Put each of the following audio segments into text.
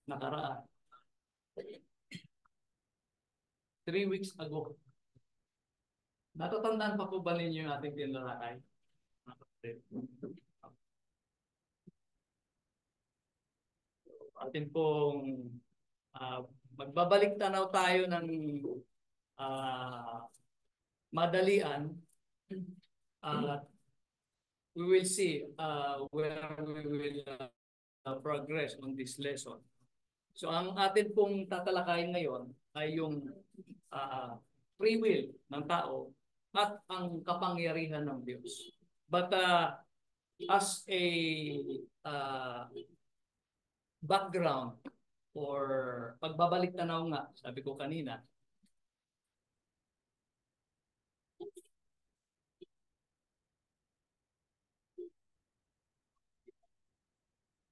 nakaraan. 3 weeks ago. Natatandaan pa po ba ninyo yung ating tinalakay? Atin pong magbabalik tanaw tayo ng madalian. We will see where we will progress on this lesson. So ang atin pong tatalakayin ngayon ay yung free will ng tao at ang kapangyarihan ng Diyos. But as a background or pagbabalik tanaw nga, sabi ko kanina,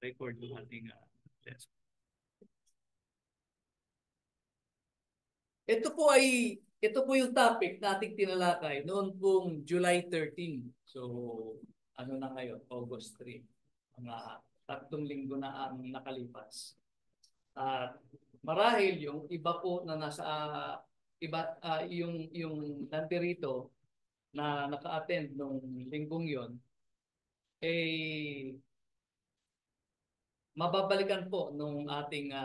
record yung ating lesson. Ito po yung topic na ating tinalakay noon pong July 13. So, ano na ngayon? August 3. Mga 3 linggo na ang nakalipas. At marahil yung iba po na nasa yung nandirito na naka-attend nung linggong yon eh mababalikan po nung ating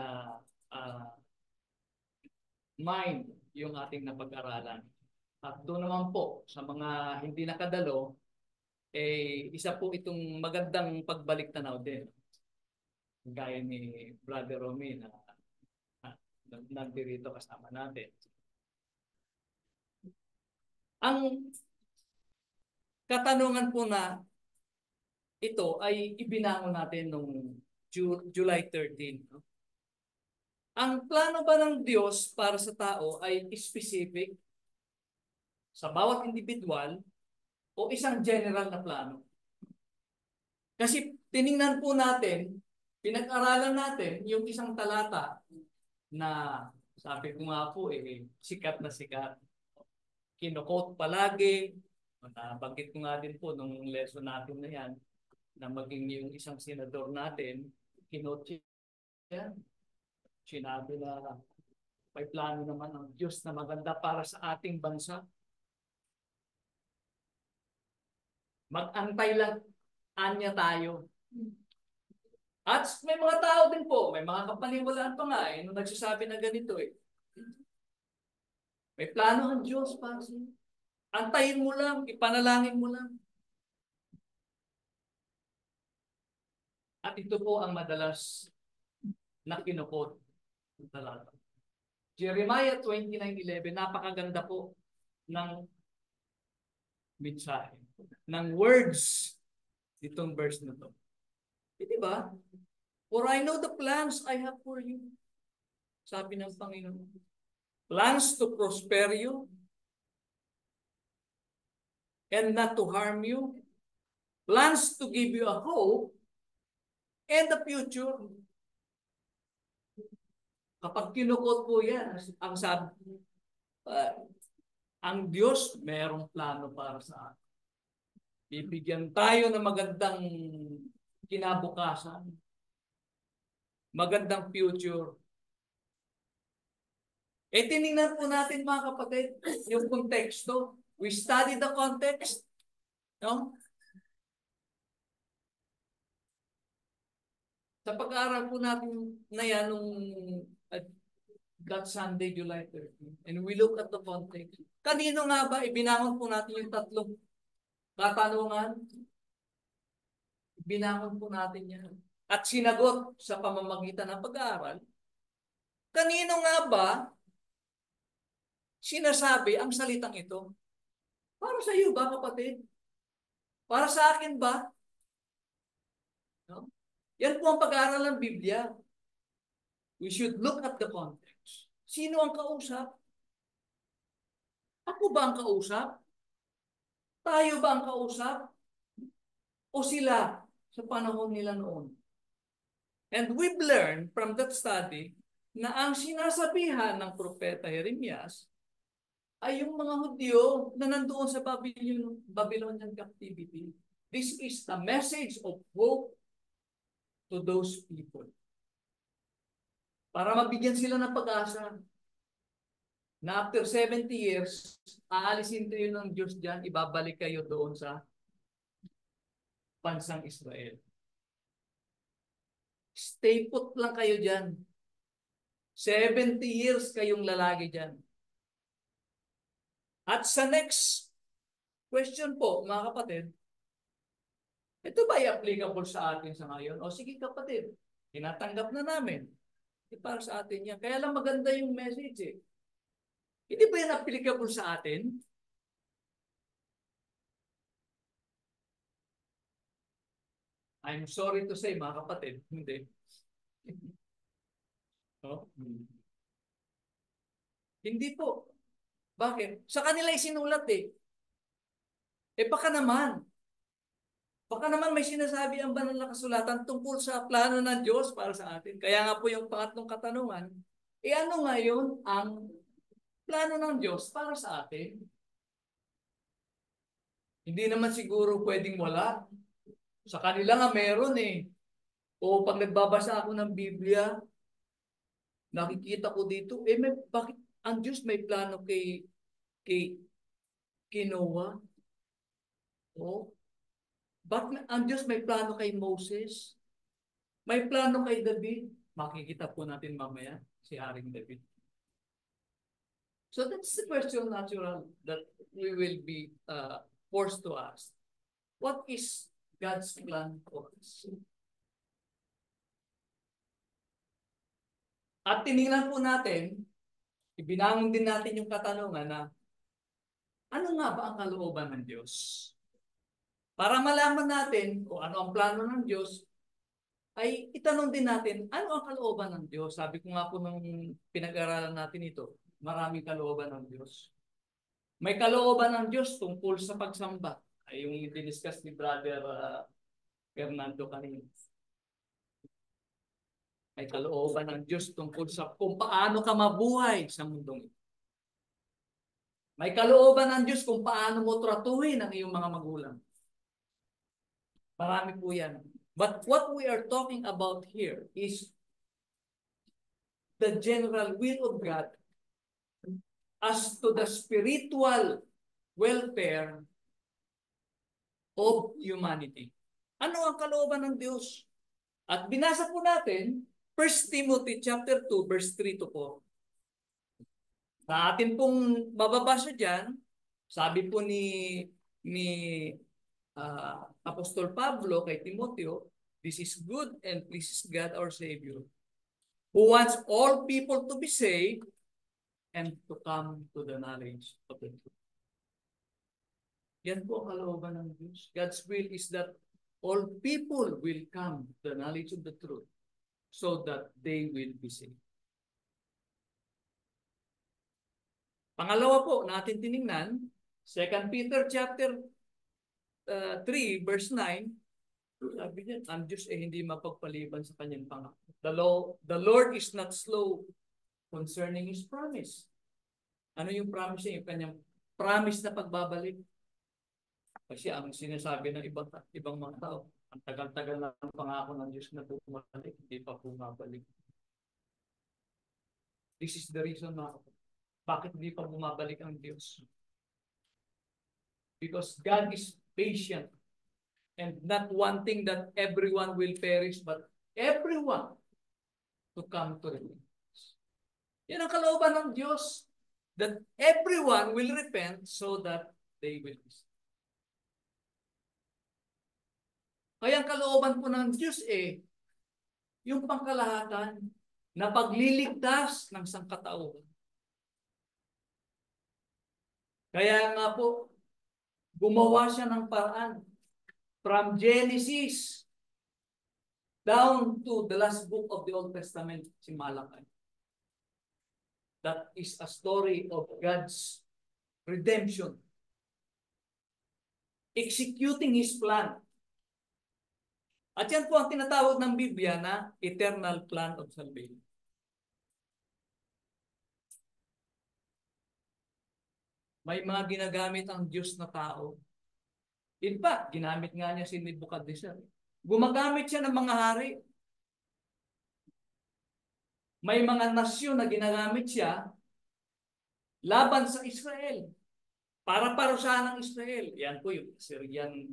mind yung ating napag-aralan. At doon naman po sa mga hindi nakadalo, isa po itong magandang pagbalik tanaw din. Gaya ni Brother Romy na nandirito kasama natin. Ang katanungan po na ito ay ibinangon natin noong July 13. No? Ang plano ba ng Diyos para sa tao ay specific sa bawat individual o isang general na plano? Kasi tiningnan po natin, pinag-aralan natin yung isang talata na sabi ko nga po sikat na sikat. Kino-quote palagi. Nabanggit ko nga din po nung lesson natin na yan na maging yung isang senador natin, kinote yan. Sinabi na may plano naman ng Diyos na maganda para sa ating bansa. Mag-antay lang anya tayo. At may mga tao din po, may mga kapaniwalaan pa nga nung nagsasabi na ganito May plano ang Diyos para sa iyo. Antayin mo lang, ipanalangin mo lang. At ito po ang madalas na kinukot ng talata. Jeremiah 29:11, napakaganda po ng mensahe, ng words ditong verse na to. Diba? For I know the plans I have for you. Sabi ng Panginoon. Plans to prosper you and not to harm you. Plans to give you a hope and a future. Kapag kinukot po yan, ang sabi, ang Diyos mayroong plano para sa atin. Bibigyan tayo ng magandang kinabukasan, magandang future. Tinignan po natin mga kapatid, yung konteksto. We study the context. No? Sa pag-aaral po natin na yan nung that Sunday, July 13. And we look at the context. Kanino nga ba ibinangon po natin yung tatlong katanungan? Ibinangon po natin yan. At sinagot sa pamamagitan ng pag-aaral. Kanino nga ba sinasabi ang salitang ito? Para sa iyo ba, kapatid? Para sa akin ba? No? Yan po ang pag-aaral ng Biblia. We should look at the context. Sino ang kausap? Ako ba ang kausap? Tayo ba ang kausap? O sila sa panahon nila noon? And we've learned from that study na ang sinasabihan ng propeta Jeremias ay yung mga Hudyo na nandoon sa Babylonian captivity. This is a message of hope to those people. para mabigyan sila ng pag-asa na after 70 years, aalisin kayo ng Diyos dyan, ibabalik kayo doon sa bansang Israel. Stay put lang kayo dyan. 70 years kayong lalagi dyan. At sa next question po, mga kapatid, ito ba applicable sa atin sa ngayon? O sige kapatid, tinatanggap na namin. Para sa atin yan. Kaya lang maganda yung message eh. Hindi ba yan applicable sa atin? I'm sorry to say, mga kapatid, hindi. No? Hindi po. Bakit? Sa kanila isinulat eh. Eh baka naman may sinasabi ang banal na kasulatan tungkol sa plano ng Diyos para sa atin. Kaya nga po yung pangatlong katanungan, eh ano ngayon ang plano ng Diyos para sa atin? Hindi naman siguro pwedeng wala. Sa kanila nga meron eh. O pag nagbabasa ako ng Biblia, nakikita ko dito, eh bakit ang Diyos may plano kay, kay Noah? O, bakit ang Diyos may plano kay Moses? May plano kay David? Makikita po natin mamaya si Haring David. So that's the question natural that we will be forced to ask. What is God's plan for us? At tinignan po natin, ibinangon din natin yung katanungan na ano nga ba ang kalooban ng Diyos? Para malaman natin kung ano ang plano ng Diyos, ay itanong din natin, ano ang kalooban ng Diyos? Sabi ko nga po nung pinag-aralan natin ito, maraming kalooban ng Diyos. May kalooban ng Diyos tungkol sa pagsamba. Ay yung diniscuss ni Brother Fernando kanina. May kalooban ng Diyos tungkol sa kung paano ka mabuhay sa mundong ito. May kalooban ng Diyos kung paano mo tratuhin ang iyong mga magulang. Marami po yan. But what we are talking about here is the general will of God as to the spiritual welfare of humanity. Ano ang kalooban ng Diyos? At binasa po natin 1 Timothy chapter 2 verse 3 to 4. Sa atin pong mababasa diyan, sabi po ni Apostol Pablo kay Timoteo, this is good and pleases God our Savior, who wants all people to be saved and to come to the knowledge of the truth. Yan po ang kalooban ng Diyos. God's will is that all people will come to the knowledge of the truth so that they will be saved. Pangalawa po, natin tiningnan, 2 Peter chapter 3 verse 9, sabi niya, ang Diyos ay hindi mapagpaliban sa kanyang pangako. The Lord is not slow concerning His promise. Ano yung promise niya? Yung kanyang promise na pagbabalik. Kasi ang sinasabi ng ibang mga tao, ang tagal-tagal na ang pangako ng Diyos na bumalik, hindi pa bumabalik. This is the reason bakit hindi pa bumabalik ang Diyos. Because God is patient and not wanting that everyone will perish, but everyone to come to repentance. Yan ang kalooban ng Diyos, that everyone will repent so that they will be saved. Kaya ang kalooban po ng Diyos yung pangkalahatan na pagliligtas ng sangkatauhan. Kaya nga po, gumawa siya ng paraan from Genesis down to the last book of the Old Testament, si Malachi. That is a story of God's redemption. Executing His plan. At yan po ang tinatawag ng Biblia na eternal plan of salvation. May mga ginagamit ang Diyos na tao. In fact, ginamit nga niya si Nebuchadnezzar. Gumagamit siya ng mga hari. May mga nasyon na ginagamit siya laban sa Israel para parusahan ng Israel. Yan po yung Syrian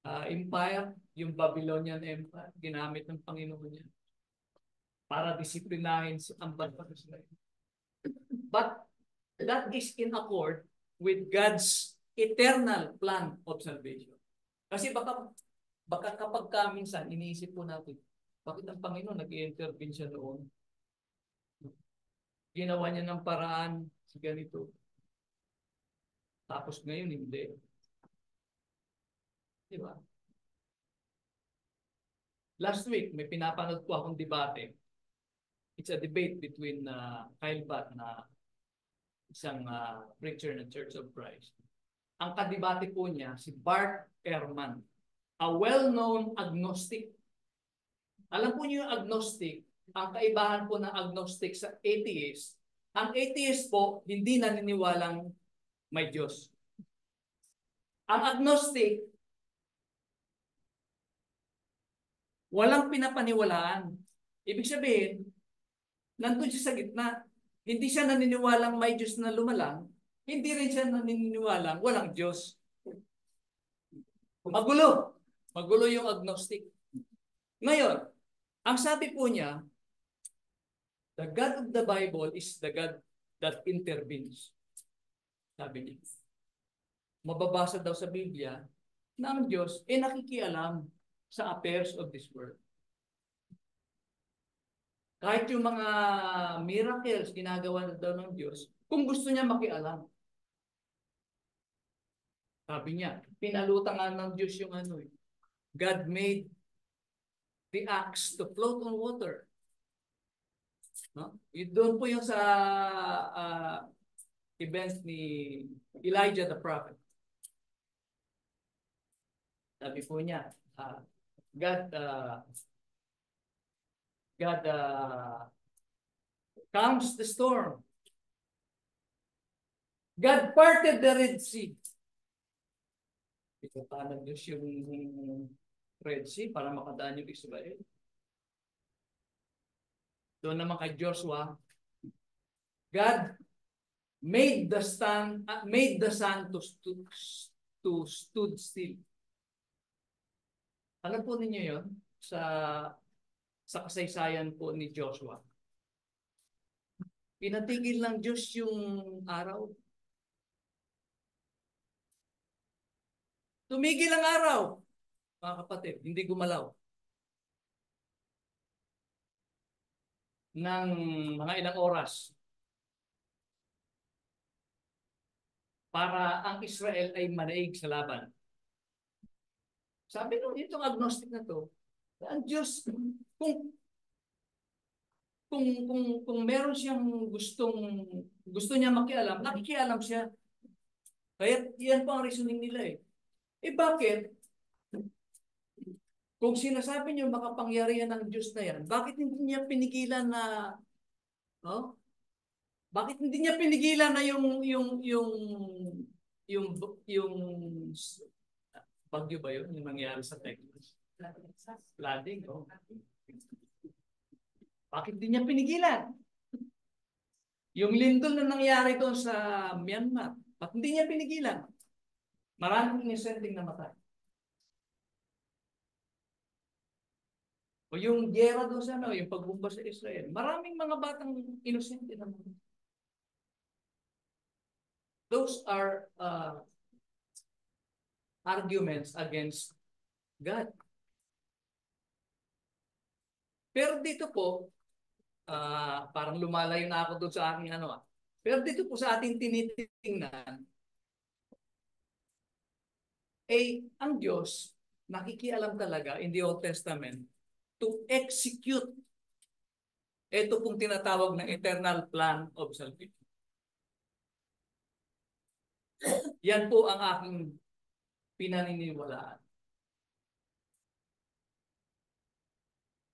Empire, yung Babylonian Empire, ginamit ng Panginoon niya para disiplinahin ang bansa ng Israel. But that is in accord with God's eternal plan of salvation. Kasi baka kapag minsan iniisip po natin, bakit ang Panginoon nag-i-intervene siya noon? Ginawa niya ng paraan sa ganito. Tapos ngayon hindi. Di ba? Last week, may pinapanood po akong debate. It's a debate between Kyle Batt na isang preacher ng Church of Christ. Ang kadebate po niya, si Bart Ehrman, a well-known agnostic. Alam po niyo yung agnostic, ang kaibahan po ng agnostic sa atheist. Ang atheist po, hindi naniniwalang may Diyos. Ang agnostic, walang pinapaniwalaan. Ibig sabihin, nandun siya sa gitna. Hindi siya naniniwalang may Diyos na lumalang, hindi rin siya naniniwalang walang Diyos. Magulo. Magulo yung agnostic. Ngayon, ang sabi po niya, the God of the Bible is the God that intervenes. Sabi niya. Mababasa daw sa Biblia na ang Diyos ay nakikialam sa affairs of this world. Kahit yung mga miracles ginagawa na daw ng Diyos, kung gusto niya makialam. Sabi niya, pinalutangan ng Diyos yung God made the axe to float on water. No? Doon po yung sa event ni Elijah the prophet. Sabi po niya, God calms the storm. God parted the Red Sea. Ito pa ng Diyos yung Red Sea para makadaan yung Israel. Doon naman kay Joshua, God made the sun to stood still. Alam po ninyo yon sa kasaysayan po ni Joshua. Pinatigil ng Diyos yung araw. Tumigil ang araw, mga kapatid, hindi gumalaw. Ng mga ilang oras. Para ang Israel ay manaig sa laban. Sabi nung itong agnostic na to, ang Diyos, kung meron siyang gusto niya makialam, nakikialam siya. Kaya yan po ang reasoning nila eh. Eh bakit? Kung sinasabi niyo makapangyarihan ng Diyos na yan, bakit hindi niya pinigilan na, no? Bakit hindi niya pinigilan na yung bagyo ba yun? Yung nangyari sa Texas? Flooding, oh. Bakit hindi niya pinigilan? Yung lindol na nangyari doon sa Myanmar, bakit hindi niya pinigilan? Maraming inisenteng namatay. O yung gera doon sa yung pagbomba sa Israel, maraming mga batang inosente naman. Those are arguments against God. Pero dito po, parang lumalayo na ako doon sa aking Pero dito po sa ating tinitingnan, ang Diyos nakikialam talaga in the Old Testament to execute ito pong tinatawag ng eternal plan of salvation. Yan po ang aking pinaniniwalaan.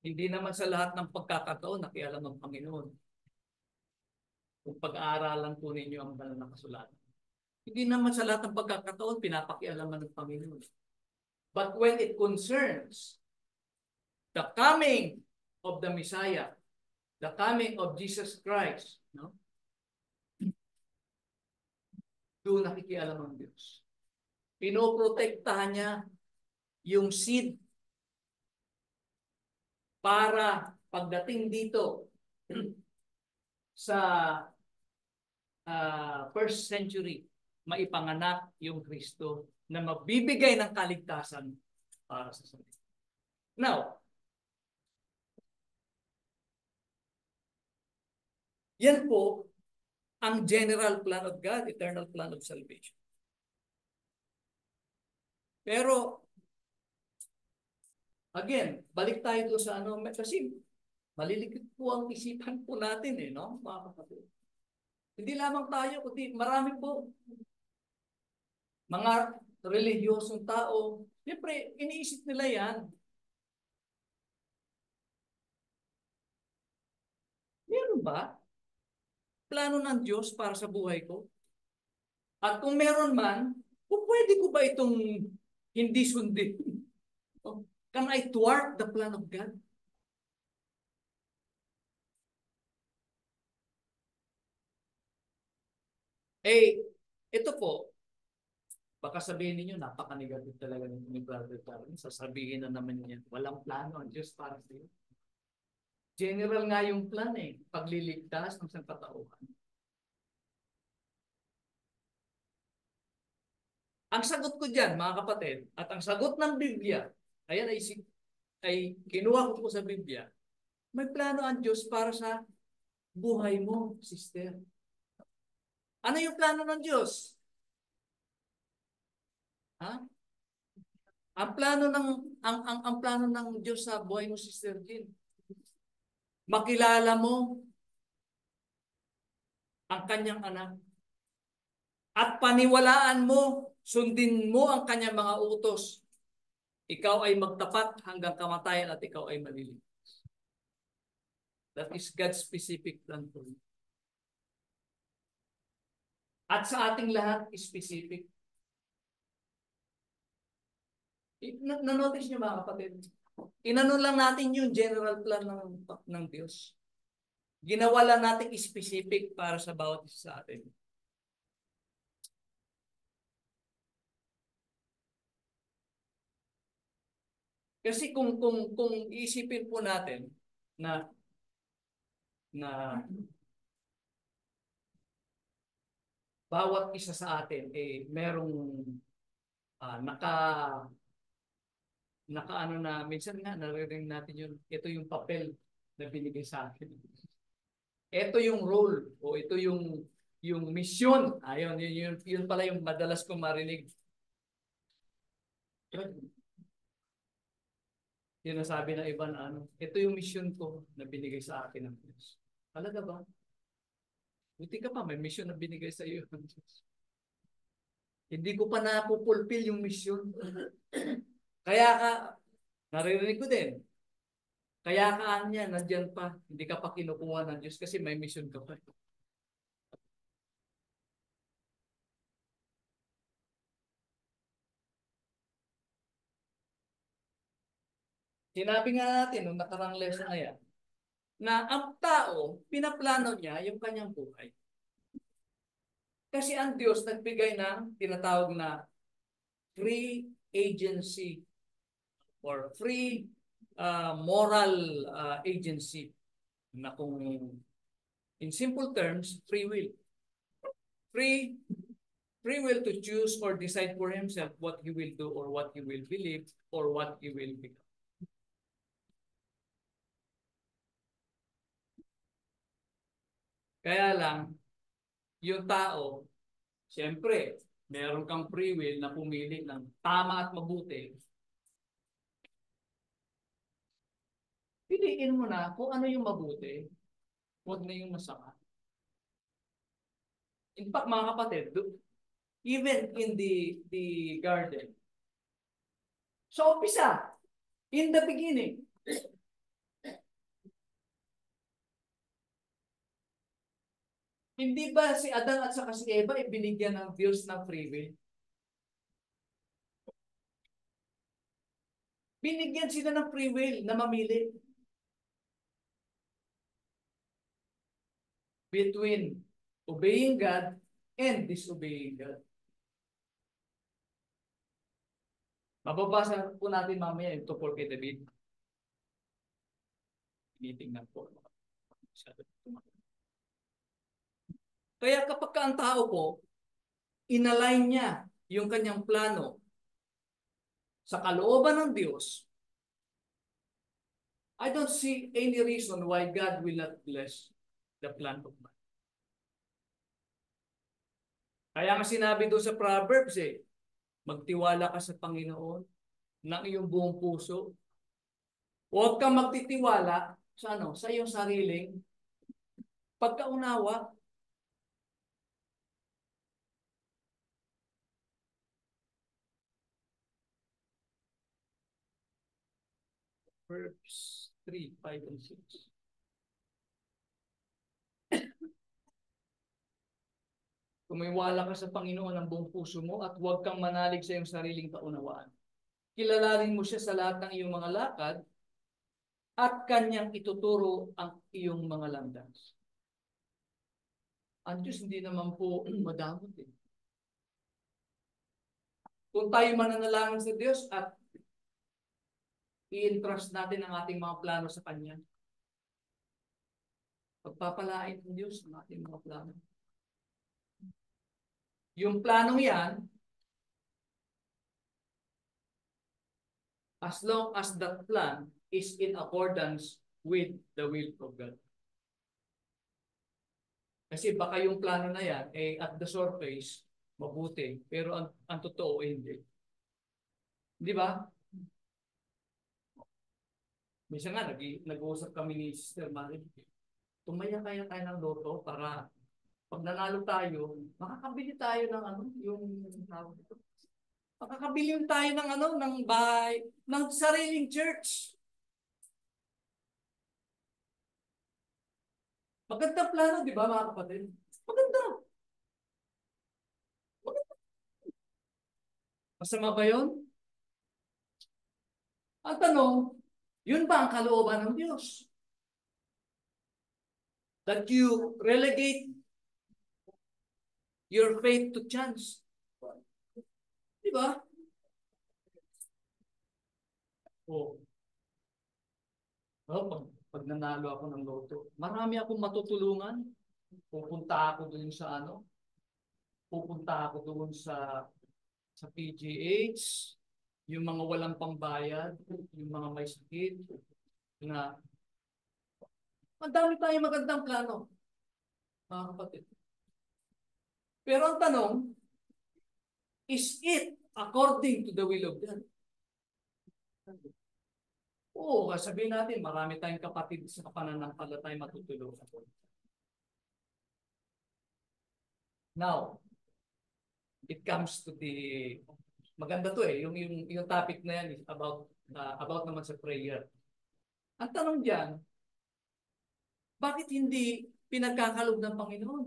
Hindi naman sa lahat ng pagkakataon nakialam ng Panginoon. Kung pag-aaralan po ninyo ang banal na kasulatan. Hindi naman sa lahat ng pagkakataon pinapakialaman ng Panginoon. But when it concerns the coming of the Messiah, the coming of Jesus Christ, no? Doon nakikialam ang Diyos. Pinoprotektahan niya yung seed para pagdating dito sa first century, maipanganak yung Kristo na mabibigay ng kaligtasan para sa sanlibutan. Now, yan po ang general plan of God, eternal plan of salvation. Pero, again, balik tayo doon sa ano, kasi malilikit po ang isipan po natin no, mga kapatid. Hindi lamang tayo, kundi marami po mga relihiyosong tao. Siyempre, iniisip nila yan. Meron ba plano ng Diyos para sa buhay ko? At kung meron man, kung pwede ko ba itong hindi sundin? Can I thwart the plan of God? Ito po, baka sabihin ninyo, napaka-negative talaga ni Brother Darwin. Sasabihin na naman niya, walang plano ang Diyos para sa iyo. General nga yung plan pagliligtas ng sangkatauhan. Ang sagot ko dyan, mga kapatid, at ang sagot ng Biblia, ayan ay kinuha ko po sa Biblia, may plano ang Diyos para sa buhay mo, sister. Ano yung plano ng Diyos? Ha? Ang plano ng Diyos sa buhay mo, Sister Jean, makilala mo ang kanyang anak at paniwalaan mo, sundin mo ang kanyang mga utos. Ikaw ay magtapat hanggang kamatayan at ikaw ay maliligtas. That is God's specific plan for you. At sa ating lahat, specific. Na-notice niyo mga kapatid, inano lang natin yung general plan ng Diyos. Ginawa lang natin specific para sa bawat isa sa atin. Kasi kung iisipin po natin na bawat isa sa atin merong nakaano na minsan nga naririnig natin yun, ito yung papel na binigay sa akin. Ito yung role o ito yung mission. Ayun, yun pala yung madalas kong marinig. Yun ang sabi ng iba na ito yung mission ko na binigay sa akin ng Diyos. Talaga ba? Buti ka pa, may mission na binigay sa iyo ng Diyos. Hindi ko pa napupulfill yung mission. Kaya ka, naririnig ko din, kaya ka niya, nandyan pa, hindi ka pa kinukuha ng Diyos kasi may mission ka pa. Sinabi nga natin nung nakarang lesson na yan, na ang tao, pinaplano niya yung kanyang buhay. Kasi ang Diyos nagbigay ng tinatawag na free agency or free moral agency na kung in simple terms, free will. Free will to choose or decide for himself what he will do or what he will believe or what he will become. Kaya lang, yung tao, siyempre, meron kang free will na pumili ng tama at mabuti. Piliin mo na kung ano yung mabuti, huwag na yung masama. In fact, mga kapatid, even in the garden, sa umpisa, in the beginning, hindi ba si Adan at saka si Eva ibinigyan ng Diyos ng free will? Binigyan sila ng free will na mamili. between obeying God and disobeying God. Mababasa po natin mamaya yung tungkol kay David. Tinitingnan po. Kaya kapag ang tao po, inalign niya yung kanyang plano sa kalooban ng Diyos, I don't see any reason why God will not bless the plan of man. Kaya nga sinabi doon sa Proverbs magtiwala ka sa Panginoon ng iyong buong puso. Huwag kang magtitiwala sa sa iyong sariling pagkaunawa. Proverbs 3, 5, and 6. Kumiwala ka sa Panginoon ng buong puso mo at huwag kang manalig sa iyong sariling kaunawaan. Kilalanin mo siya sa lahat ng iyong mga lakad at kanyang ituturo ang iyong mga landas. Ang Diyos hindi naman po madamot Kung tayo mananalangin sa Diyos at i-entrust natin ang ating mga plano sa Kanya, pagpapalain ng Diyos ang ating mga plano. Yung planong yan, as long as that plan is in accordance with the will of God. Kasi baka yung plano na yan, at the surface, mabuti, pero ang totoo hindi. Di ba? Minsan nga, nag-uusap kami ni Sister Marie. Tumaya kaya tayo ng loto para pag nanalo tayo, makakabili tayo ng makakabili tayo ng ng bahay, ng sariling church. Magandang plano, di ba mga kapatid? Maganda. Masama ba yun? Ang tanong, yun ba ang kalooban ng Diyos? That you relegate your faith to chance. Di ba? Pag nanalo ako ng loto, marami akong matutulungan. Pupunta ako doon sa pupunta ako doon sa PGH, yung mga walang pambayad, yung mga may sakit, na ang dami tayong magandang plano, mga kapatid. Pero ang tanong, is it according to the will of God? Oo, sabihin natin, marami tayong kapatid sa pananampalataya matutulungan. Now, it comes to the maganda to yung topic na yan is about naman sa prayer. Ang tanong diyan, bakit hindi pinagkakalob ng Panginoon?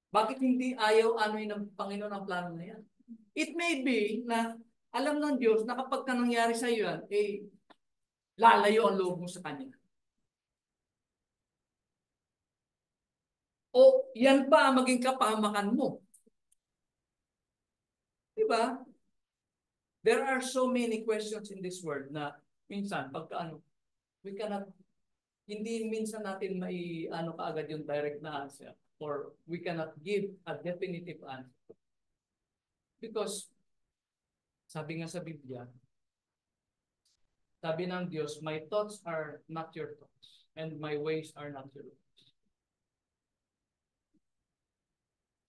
Bakit hindi ayaw ng Panginoon ang plano na yan? It may be na alam ng Diyos na kapag nangyari sa iyo yan, lalayo ang loob mo sa Kanya. O yan pa ang maging kapahamakan mo. Diba? There are so many questions in this world na minsan, we cannot, hindi minsan natin may kaagad yung direct na answer or we cannot give a definitive answer. Because, sabi nga sa Biblia, sabi ng Diyos, my thoughts are not your thoughts and my ways are not your ways.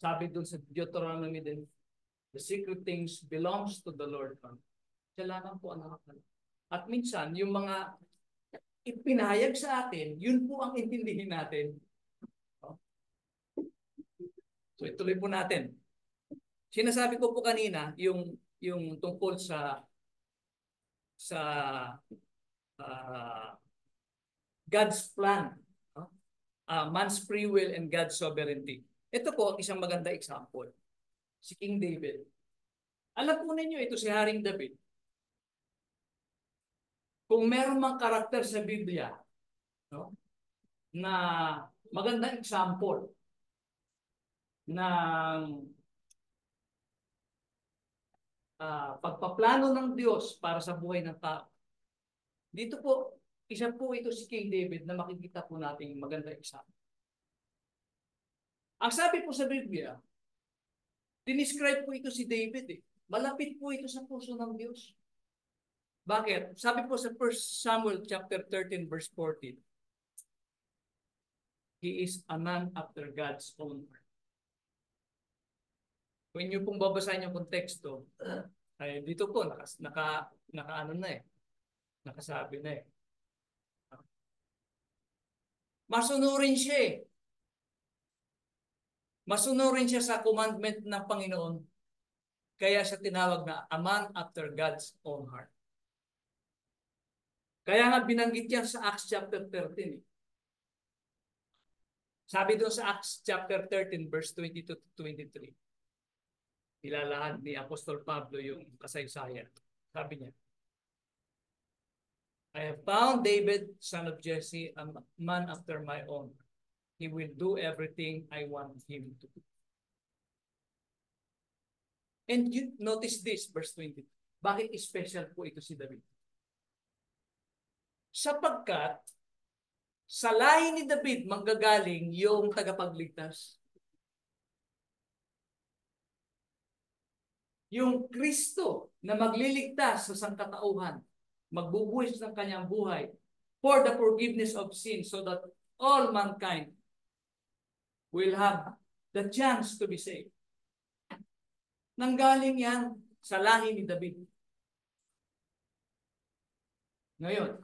Sabi dun sa Deuteronomy din, the secret things belongs to the Lord. Siya lamang po ang nakakala. At minsan, yung mga ipinahayag sa atin, yun po ang intindihin natin. So ituloy po natin. Sinasabi ko po kanina, yung tungkol sa God's plan. Man's free will and God's sovereignty. Ito po ang isang maganda example. Si King David. Alam po ninyo, ito si Haring David. Kung meron mang karakter sa Biblia, na magandang example ng pagpaplano ng Diyos para sa buhay ng tao. Dito po, isa po ito si King David na makikita po natin magandang example. Ang sabi po sa Biblia, dinescribe po ito si David eh. Malapit po ito sa puso ng Diyos. Bakit? Sabi po sa 1 Samuel chapter 13 verse 14, he is a man after God's own heart. Kung inyo pong babasahin yung konteksto, ay dito po nakaano na eh. Nakasabi na eh. Masunurin siya eh. Masunurin siya sa commandment ng Panginoon. Kaya siya tinawag na a man after God's own heart. Kaya nga binanggit yan sa Acts chapter 13 eh. Sabi doon sa Acts chapter 13 verse 22 to 23. Ilalahan ni Apostol Pablo yung kasaysayan. Sabi niya, I have found David, son of Jesse, a man after my own. He will do everything I want him to do. And you notice this, verse 20. Bakit special po ito si David? Sapagkat sa lahi ni David manggagaling yung tagapagligtas. Yung Kristo na magliligtas sa sangkatauhan, magbubuhis ng kanyang buhay for the forgiveness of sin so that all mankind will have the chance to be saved. Nanggaling yan sa lahi ni David. Ngayon,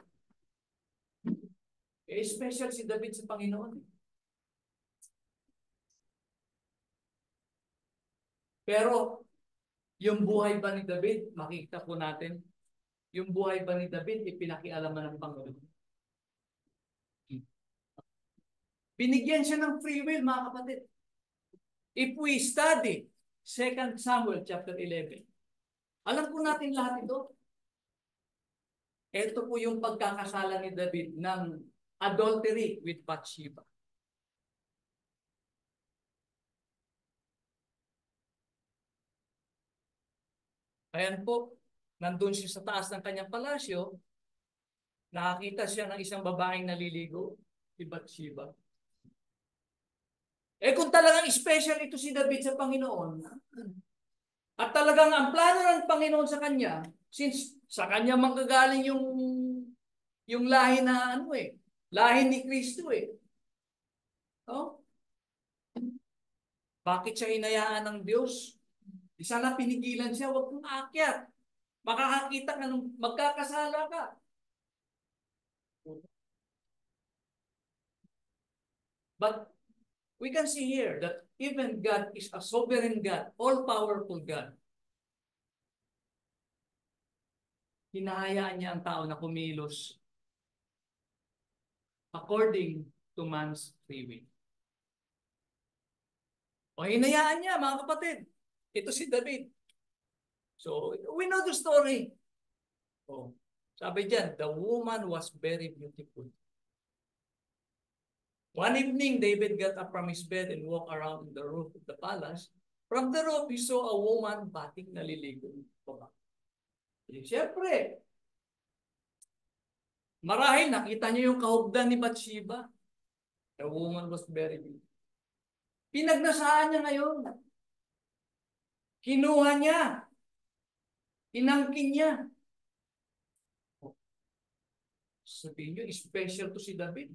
special si David sa Panginoon. Pero, yung buhay ba ni David, makikita po natin, yung buhay ba ni David, ipinakialaman ng Panginoon. Binigyan siya ng free will, mga kapatid. If we study 2 Samuel chapter 11, alam po natin lahat ito. Ito po yung pagkakasala ni David ng adultery with Bathsheba. Ayan po, nandun siya sa taas ng kanyang palasyo, nakakita siya ng isang babaeng naliligo, si Bathsheba. Kung talagang special ito si David sa Panginoon, at talagang ang plano ng Panginoon sa kanya, since sa kanya manggagaling yung lahi na lahi ni Kristo eh. Oh? Bakit siya inayaan ng Diyos? Di sana pinigilan siya, huwag kang aakyat. Makakakita ka nung magkakasala ka. But we can see here that even God is a sovereign God, all-powerful God. Hinahayaan niya ang tao na kumilos according to man's free will. O hinayaan niya, mga kapatid. Ito si David. So, we know the story. Oh, sabi diyan, the woman was very beautiful. One evening, David got up from his bed and walked around the roof of the palace. From the roof, he saw a woman bating naliligo. Siyempre, marahil nakita niyo yung kahugdan ni Bathsheba. The woman was very beautiful. Pinagnasaan niya ngayon. Kinuha niya. Inangkin niya. Sabihin niyo, special to si David.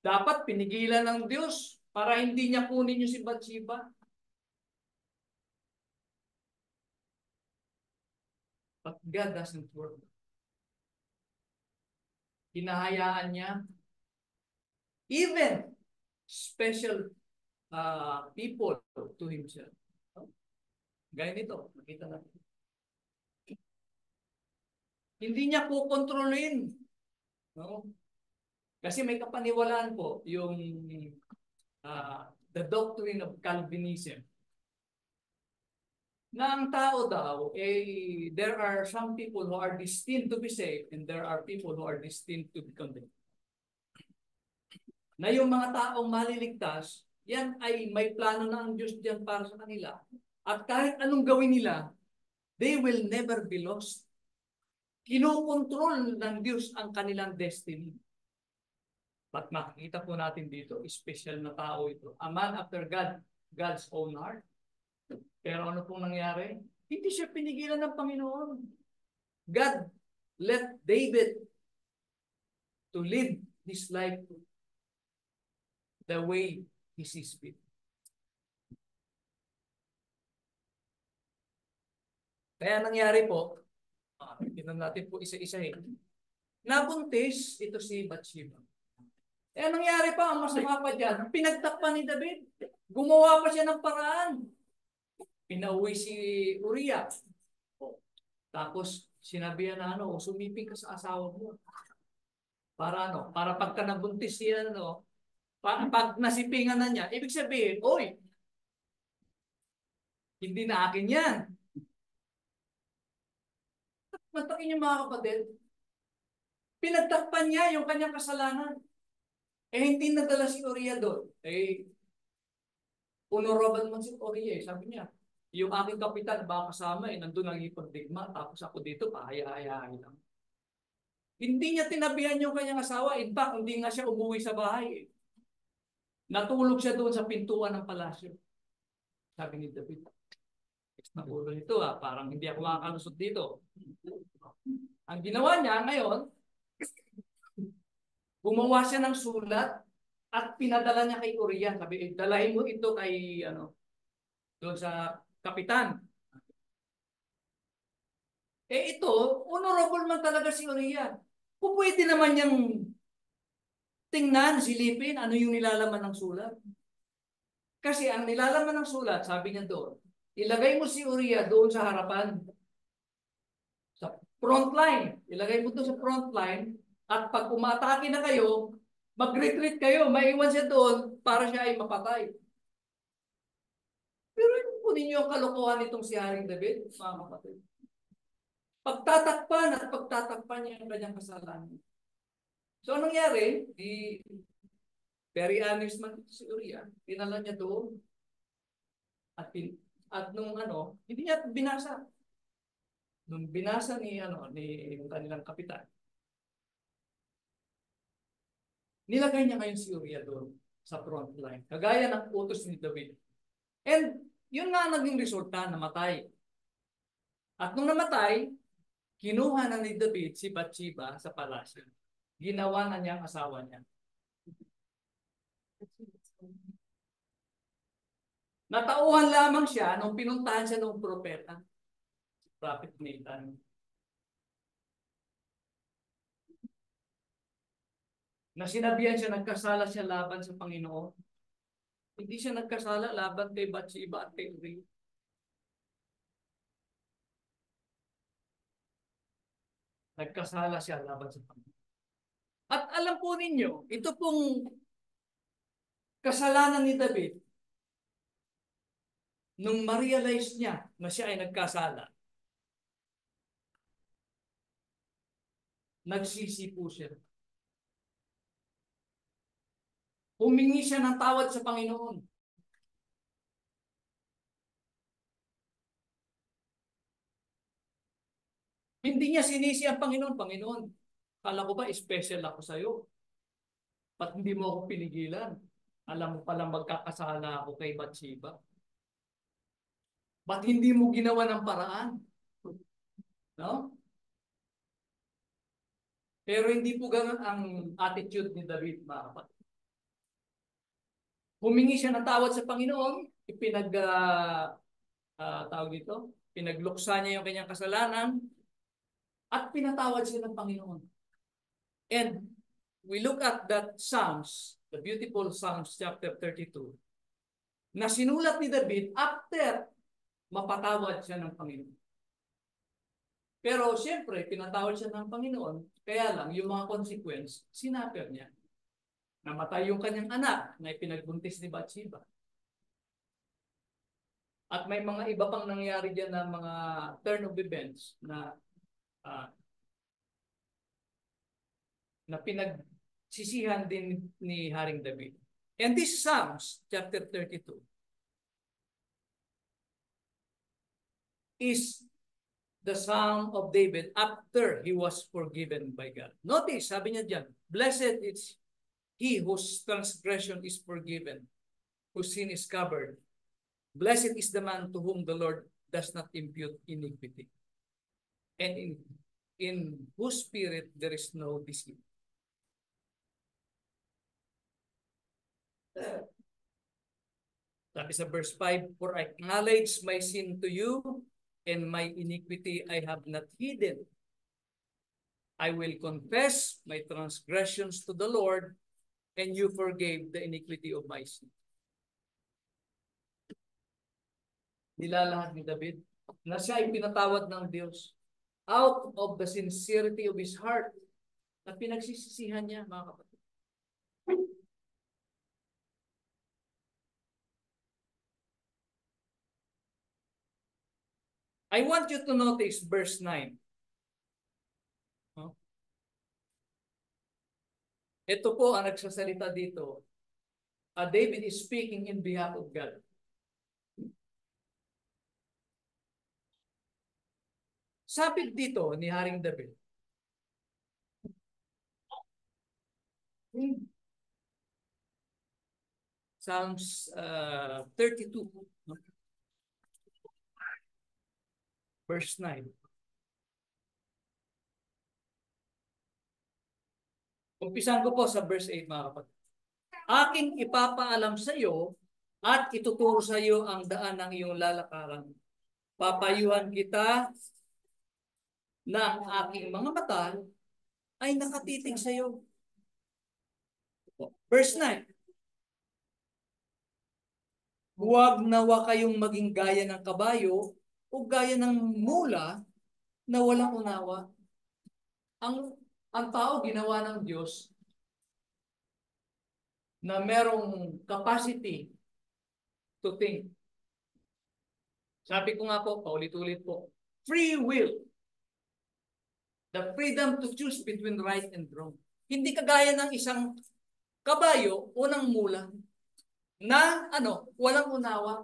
Dapat pinigilan ng Diyos para hindi niya kunin yung si Bathsheba. But God doesn't work. Hinahayaan niya even special people to himself. Gaya nito, nakita natin. Hindi niya po kontrolin. No? Kasi may kapaniwalaan po yung the doctrine of Calvinism. Na ang tao daw, there are some people who are destined to be saved and there are people who are destined to be condemned. na yung mga taong maliligtas, yan ay may plano na ang Diyos diyan para sa kanila. At kahit anong gawin nila, they will never be lost. Kinokontrol ng Diyos ang kanilang destiny. At makikita po natin dito, special na tao ito. A man after God's own heart. Pero ano pong nangyari? Hindi siya pinigilan ng Panginoon. God let David to live his life the way he sees fit. Kaya nangyari po, tingnan natin po isa-isahin. Nabuntis ito si Bathsheba. Eh nangyari pa, ang masama pa dyan, pinagtakpan ni David. Gumawa pa siya ng paraan. Pinauwi si Uriah. Tapos sinabihan na sumiping ka sa asawa mo. Para para pagka nabuntis siya, pag nasipingan na niya, ibig sabihin, oy, hindi na akin yan. Matakin niyo mga kapatid, pinagtakpan niya yung kanyang kasalanan. Hindi nadala si Uriah doon. Honorable man si Uriah. Sabi niya, yung aking kapitan baka kasama, nandun ang ipagdigma, tapos ako dito, pahaya-hayahin lang. Hindi niya tinabihan yung kanyang asawa. In fact, hindi nga siya umuwi sa bahay. Natulog siya doon sa pintuan ng palasyo. Sabi ni David, na ulo nito parang hindi ako makakalusot dito. Ang ginawa niya ngayon, gumawa siya ng sulat at pinadala niya kay Uriah. Sabi, dalahin mo ito kay doon sa kapitan. Ito, honorable man talaga si Uriah. Kung pwede naman niyang tingnan, silipin, ano yung nilalaman ng sulat. Kasi ang nilalaman ng sulat, sabi niya doon, ilagay mo si Uriah doon sa harapan. Sa front line. Ilagay mo doon sa front line at pag umatake na kayo, mag-retreat kayo, maiwan siya doon para siya ay mapatay. Pero po ninyo ang kalokohan nitong si Haring David, mga kapatid. Pagtatakpan at pagtatakpan niya ang kanyang kasalanan. So anong nangyari? Very honest man si Uriah. Pinala niya doon. At nung hindi niya binasa. Nung binasa ni yung kanilang kapitan, nilagay niya ngayon si Uriah doon sa front line. Kagaya ng utos ni David. And yun nga naging resulta, namatay. At nung namatay, kinuha na ni David si Bathsheba sa palasyo. Ginawa na niya ang asawa niya. Natauhan lamang siya nung pinuntahan siya ng propeta, Prophet Nathan. Na sinabihan siya, nagkasala siya laban sa Panginoon. Hindi siya nagkasala laban kay Bathsheba at kay Uriah. Nagkasala siya laban sa Panginoon. At alam po ninyo, ito pong kasalanan ni David, nung ma-realize niya na siya ay nagkasala, nagsisi po siya. Humingi siya ng tawad sa Panginoon. Hindi niya sinisi ang Panginoon. Panginoon, kala ko ba special ako sa iyo? Ba't hindi mo ako pinigilan? Alam mo palang magkakasala ako kay Bathsheba. Ba't hindi mo ginawa ng paraan? No? Pero hindi po ganun ang attitude ni David, mga kapatid. Humingi siya ng tawad sa Panginoon, tawag dito, pinagluksa niya yung kanyang kasalanan, at pinatawad siya ng Panginoon. And we look at that Psalms, the beautiful Psalms chapter 32, na sinulat ni David after mapatawad siya ng Panginoon. Pero siyempre, pinatawad siya ng Panginoon, kaya lang yung mga consequence, sinaper niya. Namatay yung kanyang anak na ipinagbuntis ni Bathsheba. At may mga iba pang nangyari diyan na mga turn of events na sisihan din ni Haring David. And this Psalms, chapter 32, is the Psalm of David after he was forgiven by God. Notice, sabi niya dyan, blessed is he whose transgression is forgiven, whose sin is covered. Blessed is the man to whom the Lord does not impute iniquity, and in whose spirit there is no deceit. Sabi sa verse 5, for I acknowledge my sin to you, and my iniquity I have not hidden. I will confess my transgressions to the Lord, and you forgave the iniquity of my sin. Nilalahat ni David na siya ay pinatawad ng Diyos out of the sincerity of his heart, na pinagsisisihan niya, mga kapatid. I want you to notice verse 9. Ito po ang nagsasalita dito. David is speaking in behalf of God. Sabi dito ni Haring David, Psalms 32, verse 9. Umpisan ko po sa verse 8, mga kapatid. Aking ipapaalam sa iyo at ituturo sa iyo ang daan ng iyong lalakaran. Papayuhan kita na ang aking mga mata ay nakatitig sa iyo. Verse 9. Huwag nawa kayong maging gaya ng kabayo o gaya ng mula na walang unawa. Ang tao ginawa ng Diyos na merong capacity to think. Sabi ko nga po, paulit-ulit po, free will. The freedom to choose between right and wrong. Hindi kagaya ng isang kabayo o ng mula na walang unawa.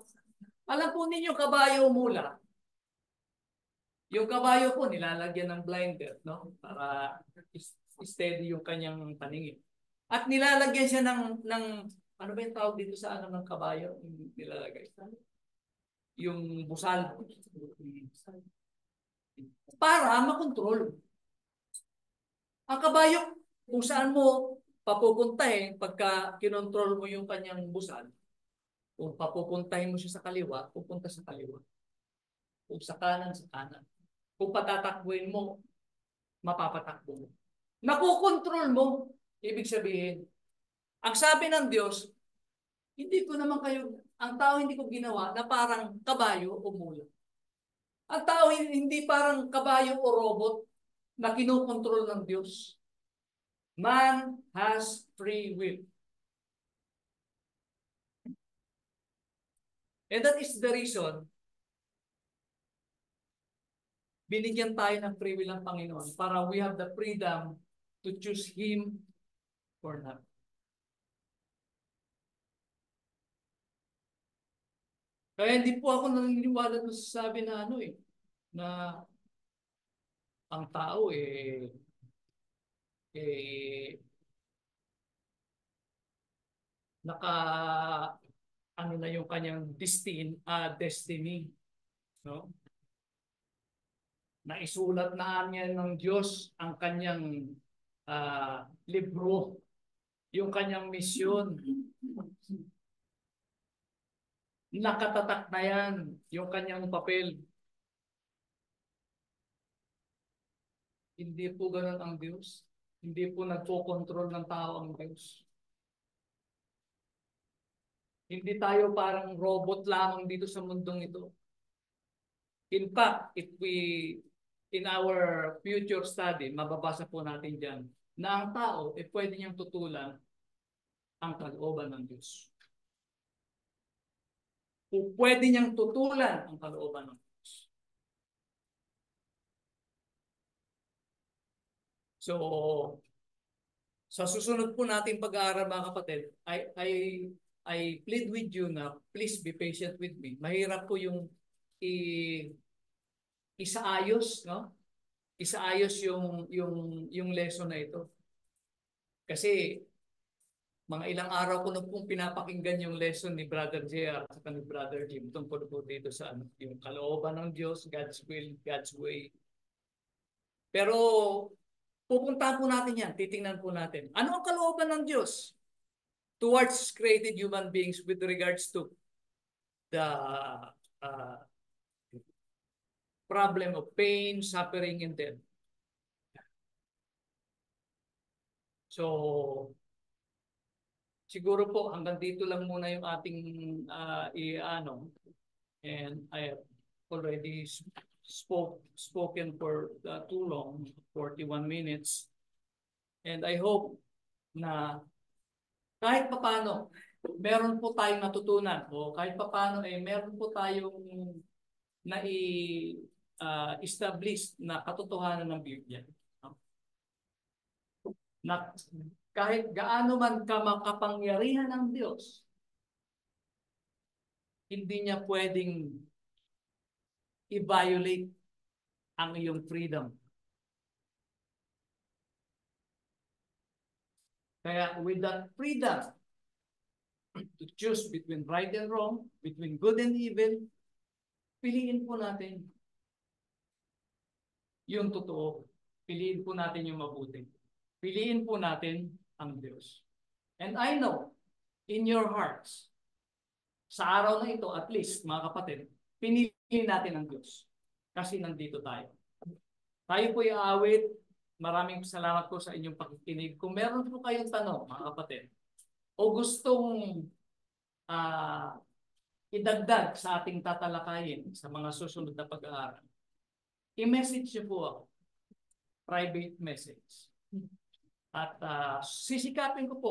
Alam po ninyo, kabayo o mula, yung kabayo po nilalagyan ng blinder, no? Para steady yung kanyang paningin. At nilalagyan siya ng ano ba yung tawag dito sa ng kabayo? Nilalagay. Yung busal. Para makontrol. Ang kabayo, kung saan mo papupuntahin pagka kinontrol mo yung kanyang busal, kung papupuntahin mo siya sa kaliwa, pupunta sa kaliwa. Kung sa kanan, sa kanan. Kung patatakbuhin mo, mapapatakbo mo. Nakukontrol mo, ibig sabihin. Ang sabi ng Diyos, hindi ko naman kayo, ang tao hindi ko ginawa na parang kabayo o mula. Ang tao hindi parang kabayo o robot na kinukontrol ng Diyos. Man has free will. And that is the reason binigyan tayo ng free will ng Panginoon para we have the freedom to choose Him or not. Kaya hindi po ako naniniwala sa sabi na na ang tao naka na yung kanyang destiny, no? Naisulat na niya ng Diyos ang kanyang libro, yung kanyang misyon. Nakatatak na yan, yung kanyang papel. Hindi po ganun ang Diyos. Hindi po nagpo-control ng tao ang Diyos. Hindi tayo parang robot lamang dito sa mundong ito. In fact, in our future study, mababasa po natin dyan, na ang tao, pwede niyang tutulan ang kalooban ng Diyos. O pwede niyang tutulan ang kalooban ng Diyos. So, Sa susunod po natin pag-aaral mga kapatid, I plead with you na please be patient with me. Mahirap po yung i isaayos, no? Isaayos yung lesson na ito. Kasi mga ilang araw ko na pong pinapakinggan yung lesson ni Brother JR at ni Brother Jim tungkol po dito sa ano, yung kalooban ng Diyos, God's will, God's way. Pero pupuntahan po natin yan, titingnan po natin. Ano ang kalooban ng Diyos towards created human beings with regards to the uh, problem of pain, suffering, and death? So, siguro po hanggang dito lang muna yung ating i-ano. And I have already spoken for too long, 41 minutes. And I hope na kahit papano, meron po tayong natutunan o kahit papano meron po tayong establish na katotohanan ng Biblia. Na kahit gaano man makapangyarihan ng Diyos, hindi niya pwedeng i-violate ang iyong freedom. Kaya with that freedom to choose between right and wrong, between good and evil, piliin po natin yung totoo. Piliin po natin yung mabuti. Piliin po natin ang Diyos. And I know, in your hearts, sa araw na ito, at least, mga kapatid, pinili natin ang Diyos. Kasi nandito tayo. Tayo po i-awit. Maraming salamat po sa inyong pakikinig. Kung meron po kayong tanong, mga kapatid, o gustong idagdag sa ating tatalakayin sa mga susunod na pag-aaral, i-message niyo po ako. Private message. At sisikapin ko po